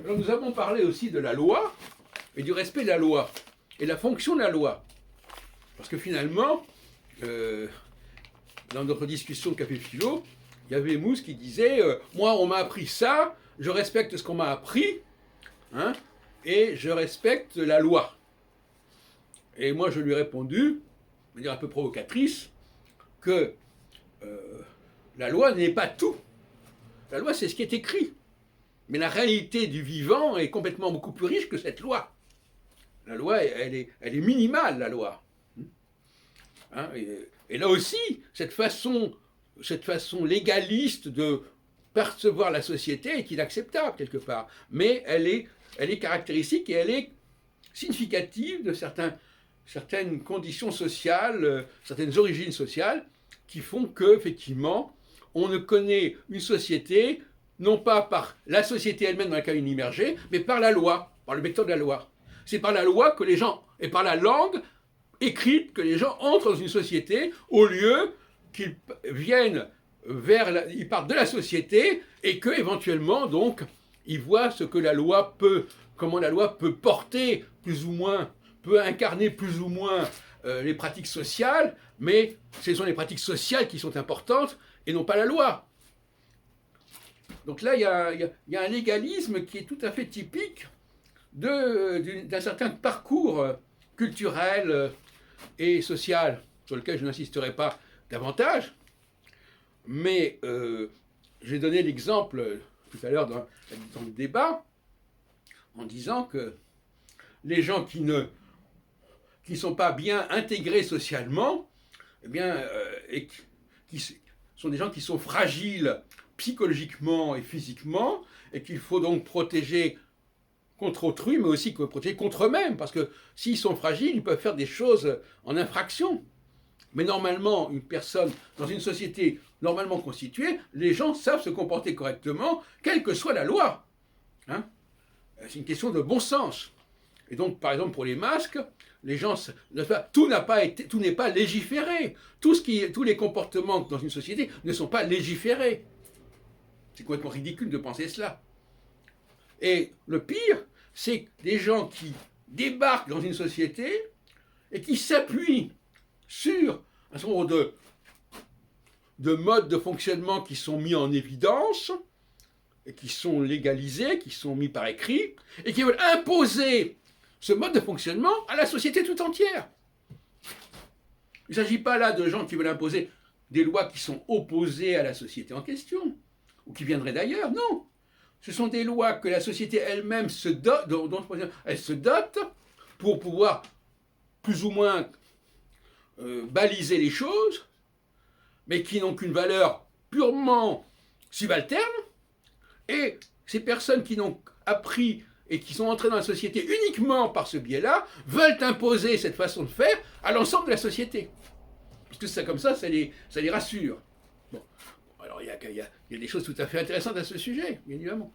Alors nous avons parlé aussi de la loi et du respect de la loi et la fonction de la loi. Parce que finalement, dans notre discussion de Café Philo, il y avait Mousse qui disait moi, on m'a appris ça, je respecte ce qu'on m'a appris, hein, et je respecte la loi. Et moi, je lui ai répondu, de manière un peu provocatrice, que la loi n'est pas tout. La loi, c'est ce qui est écrit. Mais la réalité du vivant est complètement beaucoup plus riche que cette loi. La loi, elle est minimale, la loi. Hein, et là aussi, cette façon légaliste de percevoir la société est inacceptable quelque part. Mais elle est caractéristique et elle est significative de certaines conditions sociales, certaines origines sociales qui font qu'effectivement, on ne connaît une société non pas par la société elle-même dans laquelle elle est immergée, mais par la loi, par le vecteur de la loi. C'est par la loi que les gens, et par la langue écrite, que les gens entrent dans une société, au lieu qu'ils viennent ils partent de la société, et que éventuellement, donc, ils voient ce que la loi peut, comment la loi peut porter, plus ou moins, peut incarner plus ou moins les pratiques sociales, mais ce sont les pratiques sociales qui sont importantes, et non pas la loi. Donc là, il y a un légalisme qui est tout à fait typique d'un certain parcours culturel et social, sur lequel je n'insisterai pas davantage, mais j'ai donné l'exemple tout à l'heure dans le débat, en disant que les gens qui ne sont pas bien intégrés socialement, eh bien, et qui sont des gens qui sont fragiles psychologiquement et physiquement, et qu'il faut donc protéger contre autrui, mais aussi protéger contre eux-mêmes, parce que s'ils sont fragiles, ils peuvent faire des choses en infraction. Mais normalement, une personne, dans une société normalement constituée, les gens savent se comporter correctement, quelle que soit la loi. Hein, c'est une question de bon sens. Et donc, par exemple, pour les masques, les gens, tout n'est pas légiféré. Tous les comportements dans une société ne sont pas légiférés. C'est complètement ridicule de penser cela. Et le pire, c'est des gens qui débarquent dans une société et qui s'appuient sur un certain nombre de modes de fonctionnement qui sont mis en évidence et qui sont légalisés, qui sont mis par écrit, et qui veulent imposer ce mode de fonctionnement à la société tout entière. Il ne s'agit pas là de gens qui veulent imposer des lois qui sont opposées à la société en question, ou qui viendraient d'ailleurs, non. Ce sont des lois que la société elle-même se dote, elle se dote pour pouvoir plus ou moins baliser les choses, mais qui n'ont qu'une valeur purement subalterne, et ces personnes qui n'ont appris et qui sont entrées dans la société uniquement par ce biais-là, veulent imposer cette façon de faire à l'ensemble de la société. Parce que c'est comme ça les rassure. Bon. Alors il y a des choses tout à fait intéressantes à ce sujet, bien évidemment.